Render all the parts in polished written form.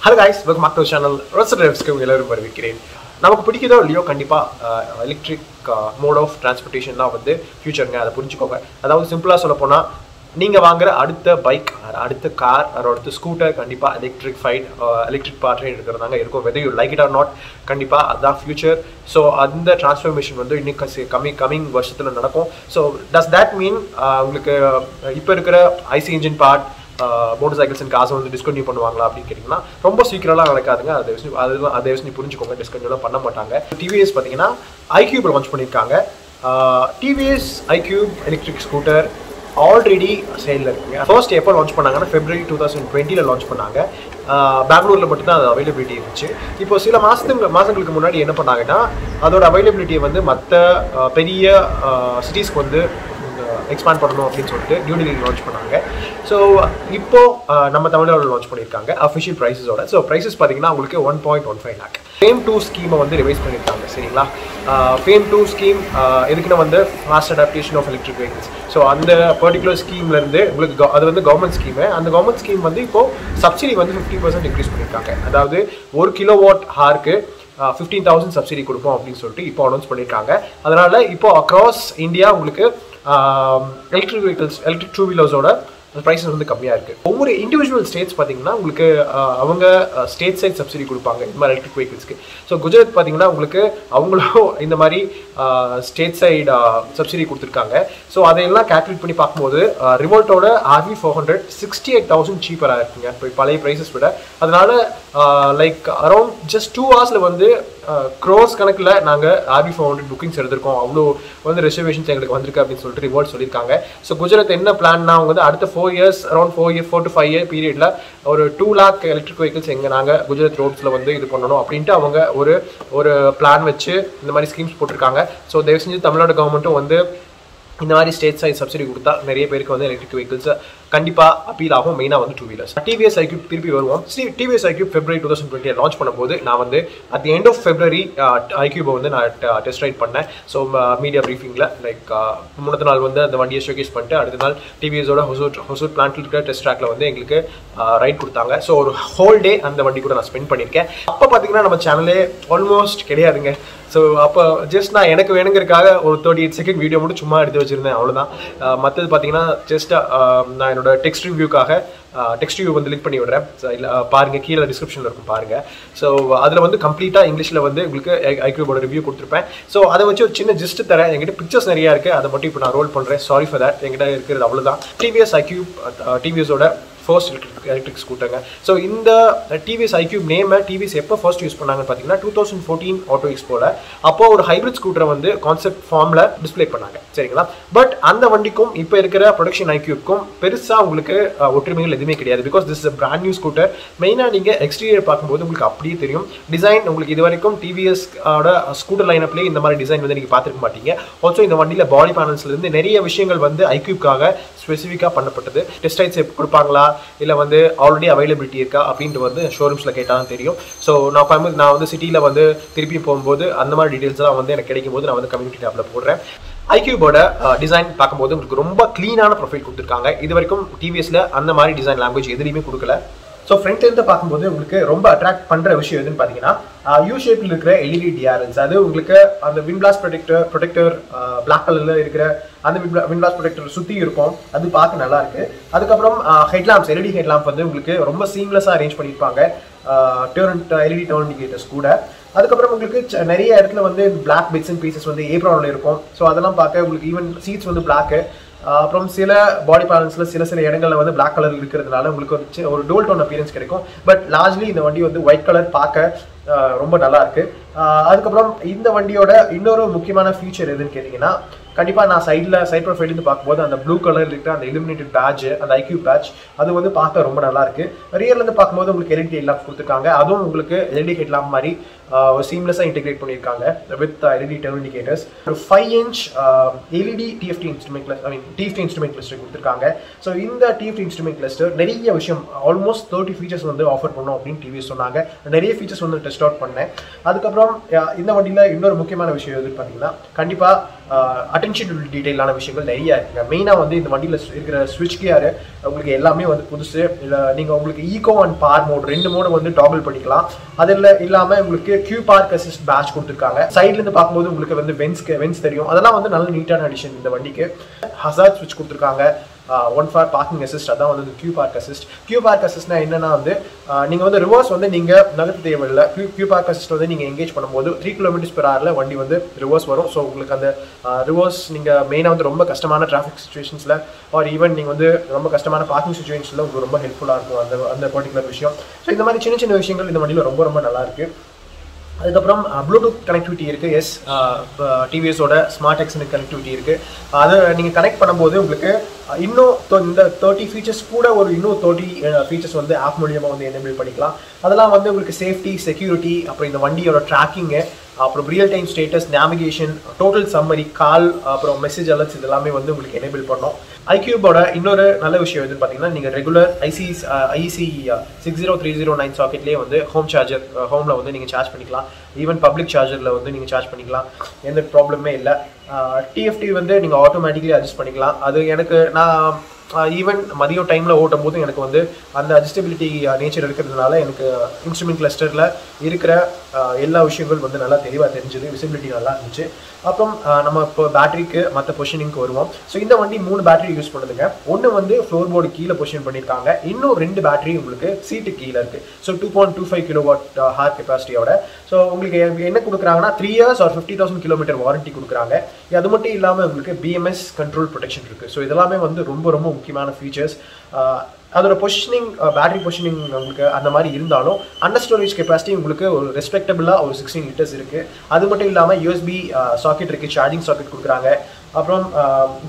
Hello guys, welcome back to the channel. எல்லாரும் வரவேற்கிறேன். நமக்கு பிடிக்குதோ இல்லையோ கண்டிப்பா எலக்ட்ரிக் மோட் ஆஃப் டிரான்ஸ்போர்ட்டேஷன் தான் வந்து ஃபியூச்சர்ங்க. அதை புரிஞ்சுக்கோங்க. அதாவது சிம்பிளா சொல்ல போனா நீங்க வாங்குற அடுத்த பைக், அடுத்த கார், அடுத்த ஸ்கூட்டர் கண்டிப்பா எலக்ட்ரிக் பார்ட்ல இருக்கிறதாங்க இருக்கும். whether you like it or not, கண்டிப்பா அதான் ஃபியூச்சர். ஸோ அந்த டிரான்ஸ்ஃபர்மேஷன் வந்து இன்னும் கமிங் வருஷத்துல நடக்கும். ஸோ டஸ் தட் மீன் உங்களுக்கு இப்போ இருக்கிற IC engine part motorcycles and காசை வந்து டிஸ்கண்டியூ பண்ணுவாங்களா அப்படின்னு கேட்டிங்கன்னா ரொம்ப சீக்கிரம்லாம் நடக்காதுங்க. அதை வச்சு புரிஞ்சுக்கோங்க. டிஸ்கண்டியூலாம் பண்ண மாட்டாங்க. டிவிஎஸ் பார்த்தீங்கன்னா iQube லான்ச் பண்ணியிருக்காங்க. TVS iQube electric scooter already சேலில் இருக்குங்க. ஃபர்ஸ்ட் எப்போ லான்ச் பண்ணாங்கன்னா February 2020 லான்ச் பண்ணாங்க. பெங்களூரில் மட்டும்தான் அது அவைலபிலிட்டி இருந்துச்சு. இப்போ சில மாதங்களுக்கு முன்னாடி என்ன பண்ணாங்கன்னா அதோட அவைலபிலிட்டியை வந்து மற்ற பெரிய சிட்டிஸ்க்கு வந்து எக்ஸ்பேண்ட் பண்ணணும் அப்படின்னு சொல்லிட்டு நியூ டெல்லி லான்ச் பண்ணாங்க. ஸோ இப்போது நம்ம தமிழ்நாடு லான்ச் பண்ணியிருக்காங்க அஃபிஷியல் ப்ரைஸஸோட. ஸோ ப்ரைஸஸ் பார்த்தீங்கன்னா உங்களுக்கு 1.15 lakh. ஃபேம் 2 ஸ்கீமை வந்து ரிவைஸ் பண்ணியிருக்காங்க. சரிங்களா? ஃபேம் 2 ஸ்கீம் எதுக்குன்னா வந்து fast adaptation of electric vehicles. So அந்த பர்டிகுலர் ஸ்கீம்லேருந்து உங்களுக்கு அது வந்து கவர்மெண்ட் ஸ்கீமு. அந்த கவர்மெண்ட் ஸ்கீம் வந்து இப்போது சப்சிடி வந்து 50% இன்க்ரீஸ் பண்ணியிருக்காங்க. அதாவது 1 கிலோவாட் ஹாருக்கு 15,000 சப்சிடி கொடுப்போம் அப்படின்னு சொல்லிட்டு இப்போ அனௌன்ஸ் பண்ணியிருக்காங்க. அதனால் இப்போ அக்ராஸ் இந்தியா உங்களுக்கு எலக்ட்ரிக் வெஹிக்கிள்ஸ், எலக்ட்ரிக் டூ வீலர்ஸோட ப்ரைஸஸ் வந்து கம்மியாக இருக்குது. ஒவ்வொரு இண்டிவிஜுவல் ஸ்டேட்ஸ் பார்த்தீங்கன்னா உங்களுக்கு அவங்க ஸ்டேட் சைட் சப்சிடி கொடுப்பாங்க இந்த மாதிரி எலக்ட்ரிக் வெஹிக்கிள்ஸ்க்கு. ஸோ குஜராத் பார்த்தீங்கன்னா உங்களுக்கு அவங்களும் இந்த மாதிரி ஸ்டேட் சைடு சப்சிடி கொடுத்துருக்காங்க. ஸோ அதையெல்லாம் கேல்குலேட் பண்ணி பார்க்கும்போது ரிவோல்ட்டோட RV400 68,000 சீப்பராக இருக்குங்க இப்போ பழைய ப்ரைஸஸ் விட. அதனால லைக் அரௌண்ட் ஜஸ்ட் 2 hours வந்து க்ரோஸ் கணக்கில் நாங்கள் RV400 புக்கிங்ஸ் எடுத்திருக்கோம். அவ்வளோ வந்து ரிசர்வேஷன்ஸ் எங்களுக்கு வந்திருக்கு அப்படின்னு சொல்லிட்டு ரிவோல்ட் சொல்லியிருக்காங்க. ஸோ குஜராத் என்ன பிளான்னா அவங்க வந்து அடுத்த 4 years அரௌண்ட் 4 to 5 year பீரியடில் ஒரு 2 lakh எலக்ட்ரிக் வெஹிக்கிள்ஸ் எங்கே நாங்கள் குஜராத் ரோட்ஸில் வந்து இது பண்ணணும் அப்படின்ட்டு அவங்க ஒரு பிளான் வச்சு இந்த மாதிரி ஸ்கீம்ஸ் போட்டிருக்காங்க. ஸோ தயவு செஞ்சு தமிழ்நாடு கவர்மெண்ட்டும் வந்து இந்த மாதிரி ஸ்டேட் சைட் சப்சிடி கொடுத்தா நிறைய பேருக்கு வந்து எலக்ட்ரிக் வெஹிக்கிள்ஸ் கண்டிப்பாக அப்பீல் ஆகும். மெயினாக வந்து 2 wheelers. டிவிஎஸ் iQube திருப்பி வருவோம். டிவிஎஸ் iQube February 2020 லான்ச் பண்ணும்போது நான் வந்து at the end of February iQube வந்து நான் டெஸ்ட் ரைட் பண்ணேன். ஸோ மீடியா ப்ரீஃபிங்கில் லைக் முன்னத்த நாள் வந்து அந்த வண்டியை ஷோகேஸ் பண்ணிட்டு அடுத்த நாள் டிவிஎஸோட ஹொசூர் பிளான்ட்டில் இருக்கிற டெஸ்ட் ட்ராக்ல வந்து எங்களுக்கு ரைட் கொடுத்தாங்க. ஸோ ஒரு ஹோல் டே அந்த வண்டி கூட நான் ஸ்பெண்ட் பண்ணியிருக்கேன். அப்போ பார்த்தீங்கன்னா நம்ம சேனலே ஆல்மோஸ்ட் கிடையாதுங்க. ஸோ அப்போ ஜஸ்ட் நான் எனக்கு வேணுங்கிறதுக்காக ஒரு 38 second வீடியோ மட்டும் சும்மா எடுத்து வச்சுருந்தேன், அவ்வளோதான். மற்றது பார்த்தீங்கன்னா ஜஸ்ட் நான் என்னோட டெக்ஸ்ட் ரிவ்யூக்காக டெக்ஸ்ட் ரிவ்யூ வந்து லிங்க் பண்ணி விடுறேன். இல்லை பாருங்கள், கீழே டிஸ்கிரிப்ஷனில் இருக்கும் பாருங்கள். ஸோ அதில் வந்து கம்ப்ளீட்டாக இங்கிலீஷில் வந்து உங்களுக்கு iQubeோட ரிவ்யூ கொடுத்துருப்பேன். ஸோ அதை வச்சு ஒரு சின்ன ஜிஸ்ட் தரேன். என்கிட்ட பிக்சர்ஸ் நிறையா இருக்குது, அதை மட்டும் இப்போ நான் ரோல் பண்ணுறேன். Sorry for that. என்கிட்ட இருக்கிறது அவ்வளோதான். டிவிஎஸ் iQube டிவிஎஸோட ஃபர்ஸ்ட் எலக்ட்ரிக் ஸ்கூட்டருங்க. ஸோ இந்த டிவிஎஸ் iQube நேமை டிவிஎஸ் எப்போ ஃபர்ஸ்ட் யூஸ் பண்ணாங்கன்னு பார்த்தீங்கன்னா 2014 ஆட்டோ எக்ஸ்போல. அப்போ ஒரு ஹைப்ரிட் ஸ்கூட்டரை வந்து கான்செப்ட் ஃபார்மில் டிஸ்பிளே பண்ணாங்க. சரிங்களா? பட் அந்த வண்டிக்கும் இப்போ இருக்கிற ப்ரொடக்ஷன் iQubeக்கும் பெருசாக உங்களுக்கு ஒற்றுமைகள் எதுவுமே கிடையாது. Because this is brand new scooter. மெயினாக நீங்கள் எக்ஸ்டீரியர் பார்க்கும்போது உங்களுக்கு அப்படியே தெரியும். டிசைன் உங்களுக்கு இது வரைக்கும் டிவிஎஸோட ஸ்கூட்டர் லைனப்லேயே இந்த மாதிரி டிசைன் வந்து நீங்கள் பார்த்துருக்க மாட்டீங்க. ஆல்சோ இந்த வண்டியில் பாடி பேனல்ஸ்லேருந்து நிறைய விஷயங்கள் வந்து iQubeக்காக ஸ்பெசிஃபிக்காக பண்ணப்பட்டது. டெஸ்ட் ரைட்ஸ் கொடுப்பாங்களா இல்லை வந்து ஆல்ரெடி அவைலபிலிட்டி இருக்கா அப்படின்ட்டு வந்து ஷோரூம்ஸில் கேட்டால் தான் தெரியும். ஸோ நான் வந்து சிட்டியில் வந்து திருப்பி போகும்போது அந்த மாதிரி டீட்டெயில்ஸ்லாம் வந்து எனக்கு கிடைக்கும் போது நான் வந்து கம்யூனிட்டி டேப்பில் போடுறேன். iQubeோட டிசைன் பார்க்கும்போது உங்களுக்கு ரொம்ப க்ளீனான ப்ரொஃபைல் கொடுத்துருக்காங்க. இது வரைக்கும் டிவிஎஸில் அந்த மாதிரி டிசைன் லாங்குவேஜ் எதுலையுமே கொடுக்கல. ஸோ ஃப்ரண்ட்லேருந்து பார்க்கும்போது உங்களுக்கு ரொம்ப அட்ராக்ட் பண்ணுற விஷயம் எதுன்னு பார்த்தீங்கன்னா யூ ஷேப்பில் இருக்கிற LED DRLs. அது உங்களுக்கு அந்த விண்ட்பிளாஸ்ட் ப்ரொடெக்டர் பிளாக் கலரில் இருக்கிற அந்த விண்ட்பிளாஸ்ட் ப்ரொடெக்டர் சுற்றி இருக்கும். அது பார்க்க நல்லா இருக்கு. அதுக்கப்புறம் ஹெட்லாம்ப்ஸ், LED ஹெட்லாம்ப் வந்து உங்களுக்கு ரொம்ப சீம்லெஸ்ஸாக அரேஞ்ச் பண்ணியிருப்பாங்க. LED டர்ன் இண்டிகேட்டர்ஸ் கூட. அதுக்கப்புறம் உங்களுக்கு நிறைய இடத்துல வந்து பிளாக் பிட்ஸ் அண்ட் பீசஸ் வந்து ஏப்ரானில் இருக்கும். ஸோ அதெல்லாம் பார்க்க உங்களுக்கு ஈவன் சீட்ஸ் வந்து பிளாக்கு. அப்புறம் சில பாடி பேனல்ஸில் சில இடங்களில் வந்து பிளாக் கலர் இருக்கிறதுனால உங்களுக்கு ஒரு டோல் டோன் அப்பியரன்ஸ் கிடைக்கும். பட் லார்ஜ்லி இந்த வண்டி வந்து ஒயிட் கலர் பார்க்க ரொம்ப நல்லா இருக்கு. அதுக்கப்புறம் இந்த வண்டியோட இன்னொரு முக்கியமான ஃபீச்சர் எதுன்னு கேட்டிங்கன்னா கண்டிப்பாக நான் சைட் ப்ரொஃபைல்லேருந்து பார்க்கும்போது அந்த ப்ளூ கலர் இருக்கிற அந்த இலுமினேட்டட் பேட்ச், அந்த iQube பேட்ச், அது வந்து பார்க்க ரொம்ப நல்லா இருக்கு. ரியர்லேருந்து பார்க்கும்போது உங்களுக்கு LED ஹெட்லாம்ப் கொடுத்துருக்காங்க. அதுவும் உங்களுக்கு LED ஹெட்லாம்ப் மாதிரி சீம்லெஸ்ஸாக இன்டெகிரேட் பண்ணியிருக்காங்க வித் LED டர்ன் இண்டிகேட்டர்ஸ். ஒரு 5 inch LED TFT instrument cluster கொடுத்துருக்காங்க. ஸோ இந்த TFT இன்ஸ்ட்ருமெண்ட் கிளஸ்டர் நிறைய விஷயம் ஆல்மோஸ்ட் 30 ஃபீச்சர்ஸ் வந்து ஆஃபர் பண்ணோம் அப்படின்னு டிவிஎஸ் சொன்னாங்க. நிறைய ஃபீச்சர்ஸ் வந்து டெஸ்ட் அவுட் பண்ணேன். அதுக்கப்புறம் இந்த வண்டியில் இன்னொரு முக்கியமான விஷயம் எதுன்னு பார்த்தீங்கன்னா கண்டிப்பாக அட்டென்ஷன் டு டீடைலான விஷயங்கள் நிறைய இருக்குங்க. மெயினாக வந்து இந்த வண்டியில் இருக்கிற ஸ்விட்ச் கியர் உங்களுக்கு எல்லாமே வந்து புதுசு. இல்லை நீங்கள் உங்களுக்கு eco and power mode 2 mode வந்து டாபிள் பண்ணிக்கலாம். அதில் இல்லாமல் உங்களுக்கு கியூ பார்க் அசிஸ்ட் பேட்ச் கொடுத்துருக்காங்க. சைட்லேருந்து பார்க்கும்போது உங்களுக்கு வந்து வென்ஸ் தெரியும். அதெல்லாம் வந்து நல்ல நீட்டான அடிஷன் இந்த வண்டிக்கு. ஹசார்ட் ஸ்விட்ச் கொடுத்துருக்காங்க. 1 for பார்க்கிங் அசிஸ்ட், அதான் வந்து Q park assist. Q park அசிஸ்ட்னா என்னன்னா வந்து நீங்கள் வந்து ரிவர்ஸ் வந்து நீங்கள் நகர்த்த தேவையில்லை. கியூ பார்க் அசிஸ்ட் வந்து நீங்கள் எங்கேஜ் பண்ணும்போது 3 km/h வண்டி வந்து ரிவர்ஸ் வரும். ஸோ உங்களுக்கு அந்த ரிவர்ஸ் நீங்கள் மெயினாக வந்து ரொம்ப கஷ்டமான டிராஃபிக் சுச்சுவேஷன்ஸில் ஆர் ஈவன் நீங்கள் வந்து ரொம்ப கஷ்டமான பார்க்கிங் சுச்சுவேஷன்ஸில் உங்களுக்கு ரொம்ப ஹெல்ப்ஃபுல்லாக இருக்கும் அந்த பர்டிகுலர் விஷயம். ஸோ இந்த மாதிரி சின்ன சின்ன விஷயங்கள் இந்த வண்டியில் ரொம்ப ரொம்ப நல்லா இருக்குது. அதுக்கப்புறம் ப்ளூடூத் கனெக்டிவிட்டி இருக்குது. எஸ், டிவிஎஸோட ஸ்மார்ட் எக்ஸ்னெட் கனெக்டிவிட்டி இருக்குது. அதை நீங்கள் கனெக்ட் பண்ணும்போது உங்களுக்கு இன்னும் இந்த 30 ஃபீச்சர்ஸ் கூட இன்னும் 30 ஃபீச்சர்ஸ் வந்து ஆப் மூலியமாக வந்து எனேபிள் பண்ணிக்கலாம். அதெல்லாம் வந்து உங்களுக்கு சேஃப்டி, செக்யூரிட்டி, அப்புறம் இந்த வண்டியோட ட்ராக்கிங்கு, அப்புறம் real time status, navigation, total summary, call, அப்புறம் மெசேஜ் அலர்ட்ஸ் இதெல்லாமே வந்து உங்களுக்கு எனேபிள் பண்ணோம். iQube இன்னொரு நல்ல விஷயம் எதுன்னு பார்த்தீங்கன்னா, நீங்கள் ரெகுலர் ஐசி 60309 சாக்கெட்லேயே வந்து ஹோமில் வந்து நீங்கள் சார்ஜ் பண்ணிக்கலாம். ஈவன் பப்ளிக் சார்ஜரில் வந்து நீங்கள் சார்ஜ் பண்ணிக்கலாம். எந்த ப்ராப்ளமே இல்லை. டிஎஃப்டி வந்து நீங்கள் ஆட்டோமேட்டிக்கலி அட்ஜஸ்ட் பண்ணிக்கலாம். அது நான் ஈவன் மதியம் டைமில் ஓட்டும் போது எனக்கு வந்து அந்த அட்ஜஸ்டபிலிட்டி நேச்சர் இருக்கிறதுனால எனக்கு இன்ஸ்ட்ருமெண்ட் கிளஸ்டரில் இருக்கிற எல்லா விஷயங்கள் வந்து நல்லா தெளிவாக தெரிஞ்சுது. விசிபிலிட்டி நல்லா இருந்துச்சு. அப்புறம் நம்ம இப்போ பேட்டரிக்கு மற்ற பொசிஷனிங்க்கு வருவோம். ஸோ இந்த வண்டி 3 பேட்டரி யூஸ் பண்ணுதுங்க. ஒன்று வந்து ஃப்ளோர் போர்டு கீழே பொசிஷன் பண்ணியிருக்காங்க. இன்னும் 2 பேட்டரி உங்களுக்கு சீட்டு கீழே இருக்குது. So 2.25 kWh கெப்பாசிட்டியோட. ஸோ உங்களுக்கு என்ன கொடுக்குறாங்கன்னா 3 years or 50,000 km வாரண்டி கொடுக்குறாங்க. அது மட்டும் இல்லாமல் உங்களுக்கு BMS கண்ட்ரோல் ப்ரொடெக்ஷன் இருக்குது. ஸோ இதெல்லாமே வந்து ரொம்ப ரொம்ப முக்கியமான ஃபீச்சர்ஸ். அதோட பொசிஷனிங், பேட்டரி பொசிஷனிங் உங்களுக்கு அந்த மாதிரி இருந்தாலும் அண்டர் ஸ்டோரேஜ் கெப்பாசிட்டி உங்களுக்கு ஒரு ரெஸ்பெக்டபிளாக ஒரு 16 liters இருக்குது. அது மட்டும் இல்லாமல் USB சாக்கெட் இருக்குது, சார்ஜிங் சாக்கெட் கொடுக்குறாங்க. அப்புறம்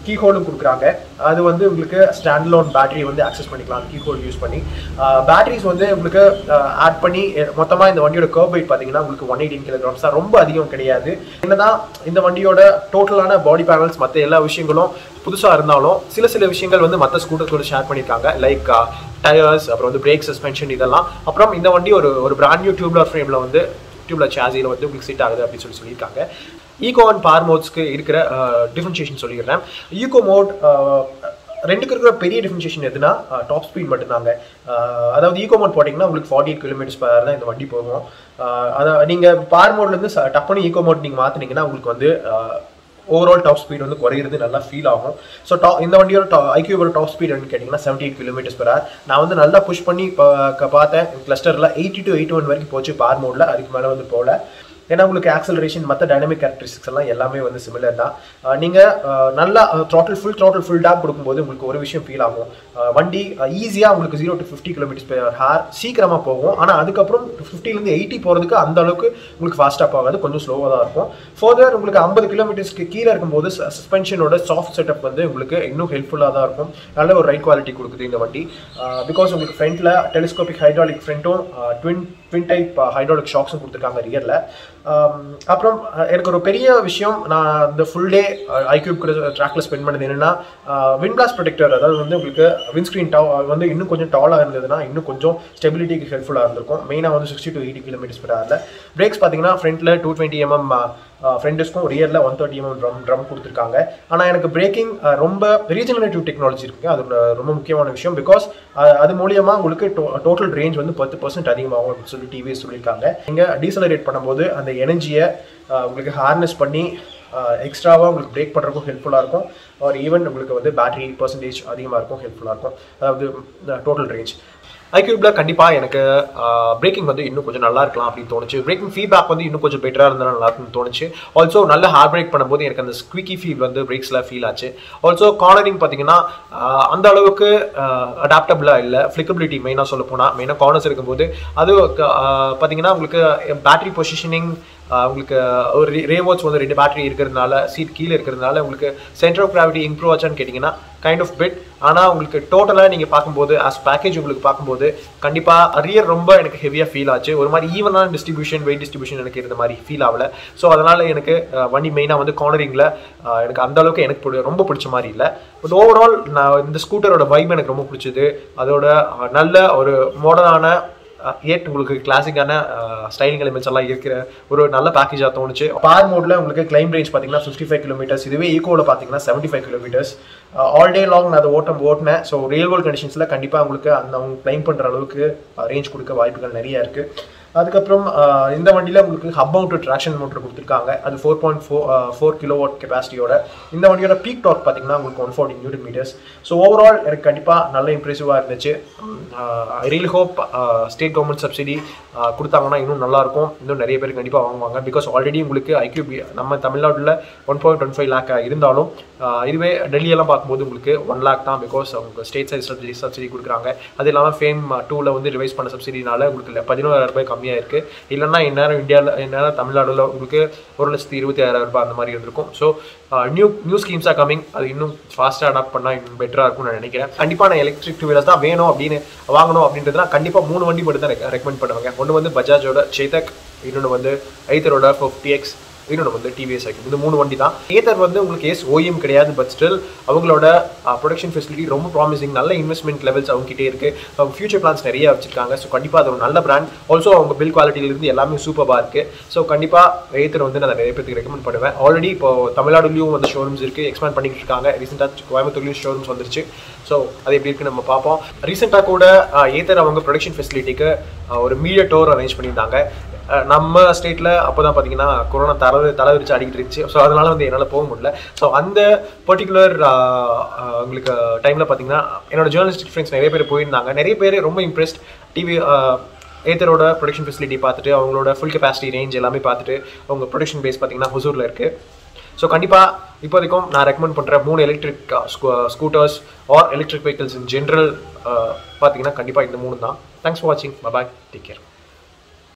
கீ ஹோல்டும் கொடுக்குறாங்க. அது வந்து உங்களுக்கு ஸ்டாண்ட்லோன் பேட்டரி வந்து ஆக்சஸ் பண்ணிக்கலாம் கீ ஹோல்டு யூஸ் பண்ணி. பேட்டரிஸ் வந்து உங்களுக்கு ஆட் பண்ணி மொத்தமாக இந்த வண்டியோட கர்வ் வெயிட் பார்த்தீங்கன்னா உங்களுக்கு 118 kilograms தான். ரொம்ப அதிகம் கிடையாது. என்னதான் இந்த வண்டியோட டோட்டலான பாடி பேனல்ஸ் மற்ற எல்லா விஷயங்களும் புதுசாக இருந்தாலும் சில விஷயங்கள் வந்து மற்ற ஸ்கூட்டர் கூட ஷேர் பண்ணியிருக்காங்க. லைக் டயர்ஸ், அப்புறம் வந்து பிரேக் சஸ்பென்ஷன் இதெல்லாம். அப்புறம் இந்த வண்டி ஒரு பிராண்ட் நியூ டியூப்லர் ஃப்ரேமில் வந்து டியூப்லர் சாசியில் வந்து உங்களுக்கு செட் ஆகுது அப்படின்னு சொல்லியிருக்காங்க. ஈகோ அண்ட் பார் மோட்ஸ்க்கு இருக்கிற டிஃபரன்ஷியேஷன் சொல்லிடுறேன். ஈகோ மோட் ரெண்டுக்கு இருக்கிற பெரிய டிஃபரன்ஷியேஷன் எதுனா டாப் ஸ்பீட் மட்டும்தாங்க. அதாவது ஈகோ மோட் போட்டிங்கன்னா உங்களுக்கு 48 km/h தான் இந்த வண்டி போகும். அதாவது நீங்கள் பார் மோட்லேருந்து டப்புன்னு ஈகோ மோட் நீங்கள் மாற்றினீங்கன்னா உங்களுக்கு வந்து ஓவரால் டாப் ஸ்பீட் வந்து குறையிறது நல்லா ஃபீல் ஆகும். ஸோ இந்த வண்டியோட iQube டாப் ஸ்பீட் கேட்டிங்கன்னா 78 km/h. நான் வந்து நல்லா புஷ் பண்ணி பார்த்தேன். கிளஸ்டரில் 80 to 81 வரைக்கும் போச்சு பார் மோடில். அதுக்கு மேலே வந்து போகல. ஏன்னா உங்களுக்கு ஆக்சலரேஷன் மற்ற டைனமிக் கேரக்டரிஸ்டிக்ஸ் எல்லாம் எல்லாமே வந்து சிமிலர் தான். நீங்கள் நல்லா ஃபுல் டாப் கொடுக்கும்போது உங்களுக்கு ஒரு விஷயம் ஃபீல் ஆகும். வண்டி ஈஸியாக உங்களுக்கு 0 to 50 km/h சீக்கிரமாக போகும். ஆனால் அதுக்கப்புறம் 50லேருந்து 80 போகிறதுக்கு அந்த அளவுக்கு உங்களுக்கு ஃபாஸ்ட்டாக போகாது, கொஞ்சம் ஸ்லோவாக தான் இருக்கும். ஃபர்தர் உங்களுக்கு 50 km கீழே இருக்கும்போது சஸ்பென்ஷனோட சாஃப்ட் செட்டப் வந்து உங்களுக்கு இன்னும் ஹெல்ப்ஃபுல்லாக தான் இருக்கும். நல்ல ஒரு ரைட் குவாலிட்டி கொடுக்குது இந்த வண்டி. பிகாஸ் உங்களுக்கு ஃப்ரண்ட்டில் டெலிஸ்கோபிக் ஹைட்ராலிக் ஃப்ரண்ட்டும் ட்வின் டைப் ஹைட்ராலிக் ஷாக்ஸும் கொடுத்துருக்காங்க ரியரில். அப்புறம் எனக்கு ஒரு பெரிய விஷயம், நான் இந்த ஃபுல் டே iQube ட்ராக்ல ஸ்பெண்ட் பண்ணது என்னன்னா, விண்ட் பிளாஸ்ட் ப்ரொடெக்டர், அதாவது வந்து உங்களுக்கு விண்ட்ஸ்க்ரீன் வந்து இன்னும் கொஞ்சம் டாலாக இருந்ததுன்னா இன்னும் கொஞ்சம் ஸ்டெபிலிட்டிக்கு ஹெல்ப்ஃபுல்லாக இருந்திருக்கும். மெயினாக வந்து 60 to 80 km/h. பிரேக்ஸ் பார்த்தீங்கன்னா ஃப்ரண்ட்டில் 220 mm ஃப்ரண்ட் டிஸ்க்கும் ரியரில் 130 mm ட்ரம் கொடுத்துருக்காங்க. ஆனால் எனக்கு பிரேக்கிங் ரொம்ப ரீஜெனரேட்டிவ் டெக்னாலஜி இருக்குங்க. அது ரொம்ப முக்கியமான விஷயம். பிகாஸ் அது மூலியமாக உங்களுக்கு டோட்டல் ரேஞ்ச் வந்து 10% அதிகமாகும் அப்படின்னு சொல்லி டிவிஎஸ் சொல்லியிருக்காங்க. நீங்கள் டீசலரேட் பண்ணும்போது அந்த எனர்ஜியை உங்களுக்கு ஹார்னஸ் பண்ணி எக்ஸ்ட்ராவாக உங்களுக்கு பிரேக் பண்ணுறதுக்கும் ஹெல்ப்ஃபுல்லாக இருக்கும். ஒரு ஈவன் உங்களுக்கு வந்து பேட்டரி பர்சன்டேஜ் அதிகமாக இருக்கும், ஹெல்ப்ஃபுல்லாக இருக்கும். அதாவது டோட்டல் ரேஞ்ச் iQube கண்டிப்பாக எனக்கு பிரேக்கிங் வந்து இன்னும் கொஞ்சம் நல்லா இருக்கலாம் அப்படின்னு தோணுச்சு. பிரேக்கிங் ஃபீட்பேக் வந்து இன்னும் கொஞ்சம் பெட்டராக இருந்தாலும் நல்லா இருக்குன்னு தோணுச்சு. ஆல்சோ நல்ல ஹார்ட் பிரேக் பண்ணும்போது எனக்கு அந்த ஸ்குவிக்கி ஃபீல் வந்து பிரேக்ஸில் ஃபீல் ஆச்சு. ஆல்சோ கார்னரிங் பார்த்தீங்கன்னா அந்த அளவுக்கு அடாப்டபிளாக இல்லை. ஃப்ளிக்கபிலிட்டி மெயினாக சொல்ல போனால், மெயினாக கார்னர்ஸ் இருக்கும்போது அது பார்த்தீங்கன்னா உங்களுக்கு பேட்டரி பொசிஷனிங், உங்களுக்கு ஒரு ரேவோட்ஸ் வந்து 2 பேட்டரி இருக்கிறதுனால, சீட் கீழே இருக்கிறதுனால உங்களுக்கு சென்டர் ஆஃப் கிராவிட்டி இம்ப்ரூவ் ஆச்சான்னு கேட்டிங்கன்னா கைண்ட் ஆஃப் பிட். ஆனால் உங்களுக்கு டோட்டலாக நீங்கள் பார்க்கும்போது ஆஸ் பேக்கேஜ் உங்களுக்கு பார்க்கும்போது கண்டிப்பாக ரியர் ரொம்ப எனக்கு ஹெவியாக ஃபீல் ஆச்சு. ஒரு மாதிரி ஈவனான டிஸ்ட்ரிபியூஷன், வெயிட் டிஸ்ட்ரிபியூஷன் எனக்கு இருந்த மாதிரி ஃபீல் ஆகலை. ஸோ அதனால் எனக்கு வண்டி மெயினாக வந்து கார்னரிங்கில் எனக்கு அந்தளவுக்கு எனக்கு ரொம்ப பிடிச்ச மாதிரி இல்லை. பட் ஓவரால் நான் இந்த ஸ்கூட்டரோட வைப் எனக்கு ரொம்ப பிடிச்சது. அதோட நல்ல ஒரு மாடர்னான ஏட் உங்களுக்கு கிளாசிக்கான ஸ்டைலிங் எலிமெண்ட்ஸ் எல்லாம் இருக்கிற ஒரு நல்ல பேக்கேஜாக தோணுச்சு. பார் மோடில் உங்களுக்கு கிளைம் ரேஞ்ச் பார்த்தீங்கன்னா 55 கிலோமீட்டர்ஸ், இதுவே ஈகோவில் பார்த்தீங்கன்னா 75 கிலோமீட்டர்ஸ். ஆல் டே லாங் நான் அதை ஓட்டினேன். ஸோ ரியல் வேர்ல்ட் கண்டிஷன்ஸில் கண்டிப்பாக உங்களுக்கு அந்த அவங்க கிளைம் பண்ணுற அளவுக்கு ரேஞ்ச் கொடுக்க வாய்ப்புகள் நிறைய இருக்குது. அதுக்கப்புறம் இந்த வண்டியில் உங்களுக்கு ஹப் மவுண்டட் ட்ராக்ஷன் மோட்டர் கொடுத்துருக்காங்க. அது 4.4 கிலோவாட் கெப்பாசிட்டியோட. இந்த வண்டியோட பீக் டார்க் பார்த்தீங்கன்னா உங்களுக்கு 140 நியூட்டன் மீட்டர்ஸ். ஸோ ஓவரால் எனக்கு கண்டிப்பாக நல்ல இம்ப்ரெசிவாக இருந்துச்சு. I real hope state government subsidy கொடுத்தாங்கன்னா இன்னும் நல்லாயிருக்கும். இன்னும் நிறைய பேர் கண்டிப்பாக வாங்குவாங்க. பிகாஸ் ஆல்ரெடி உங்களுக்கு ஐக்யூபி நம்ம தமிழ்நாட்டில் 1.15 லேக் இருந்தாலும் இதுவே டெல்லியெல்லாம் பார்க்கும்போது உங்களுக்கு 1 லேக் தான். பிகாஸ் அவங்க ஸ்டேட் சைஸ் சப்சிடி கொடுக்குறாங்க. அது இல்லாமல் ஃபேம் 2ல் வந்து ரிவைஸ் பண்ண சப்சிடினால உங்களுக்கு 11,000 ரூபாய் கம்மியாக இருக்குது. இல்லைன்னா இந்நேரம் தமிழ்நாடுல உங்களுக்கு 1,26,000 அந்த மாதிரி இருந்திருக்கும். ஸோ நியூ ஸ்கீம்ஸாக கம்மிங். அது இன்னும் ஃபாஸ்ட்டாக அடாப்ட் பண்ணால் இன்னும் பெட்டராக இருக்கும்னு நான் நினைக்கிறேன். கண்டிப்பாக நான் எலக்ட்ரிக் 2 வீலர்ஸ் தான் வேணும் அப்படின்னு வாங்கணும் அப்படின்றதுனா கண்டிப்பாக 3 வண்டி மட்டும் தான் ரெக்கமெண்ட் பண்ணுவாங்க. ஒன்று வந்து பஜாஜோட சேதக், இன்னொன்று வந்து ஐத்தரோட 50X, இன்னொன்று வந்து டிவிஎஸ் சைக்கிள். இந்த 3 வண்டி தான். ஏத்தர் வந்து உங்களுக்கு ஓஎம் கிடையாது, பட் ஸ்டில் அவங்களோட ப்ரொடக்ஷன் ஃபெசிலிட்டி ரொம்ப ப்ராமிசிங். நல்ல இன்வெஸ்ட்மெண்ட் லெவல்ஸ் அவங்ககிட்டே இருக்குது. அவங்க ஃபியூச்சர் பிளான்ஸ் நிறைய வச்சிருக்காங்க. ஸோ கண்டிப்பாக அது ஒரு நல்ல பிராண்ட். ஆல்சோ அவங்க பில் குவாலிட்டியிலிருந்து எல்லாமே சூப்பராக இருக்குது. ஸோ கண்டிப்பாக ஏத்தர் வந்து நான் நிறைய பேருக்கு ரெக்கமெண்ட் பண்ணுவேன். ஆல்ரெடி இப்போ தமிழ்நாடுலையும் வந்து ஷோரூம்ஸ் இருக்குது, எக்ஸ்பேண்ட் பண்ணிட்டு இருக்காங்க. ரீசெண்டாக கோயம்புத்தூர்லையும் ஷோரூம்ஸ் வந்துருச்சு. ஸோ அது எப்படி இருக்குன்னு நம்ம பார்ப்போம். ரீசெண்டாக கூட ஏத்தர் அவங்க ப்ரொடக்ஷன் ஃபெசிலிட்டிக்கு ஒரு மீடியா டோர் அரேஞ்ச் பண்ணியிருந்தாங்க. நம்ம ஸ்டேட்டில் அப்போ தான் பார்த்தீங்கன்னா கொரோனா தலைவிரிச்சு அடிக்கிட்டு இருந்துச்சு. ஸோ அதனால் வந்து என்னால் போக முடியல. ஸோ அந்த பர்டிகுலர் உங்களுக்கு டைமில் பார்த்தீங்கன்னா என்னோட ஜேர்னலிஸ்டிக் ஃப்ரெண்ட்ஸ் நிறைய பேர் போயிருந்தாங்க. நிறைய பேர் ரொம்ப இம்ப்ரெஸ்ட். ஏத்தரோட ப்ரொடக்ஷன் ஃபெசிலிட்டி பார்த்துட்டு, அவங்களோட ஃபுல் கெப்பாசிட்டி ரேஞ்ச் எல்லாமே பார்த்துட்டு, அவங்க ப்ரொடக்ஷன் பேஸ் பார்த்தீங்கன்னா ஹுசூரில் இருக்குது. ஸோ கண்டிப்பாக இப்போதைக்கும் நான் ரெக்கமெண்ட் பண்ணுற 3 electric scooters or electric vehicles in general பார்த்தீங்கன்னா கண்டிப்பாக இந்த 3 தான். தேங்க்ஸ் ஃபார் வாட்சிங். Bye, take care.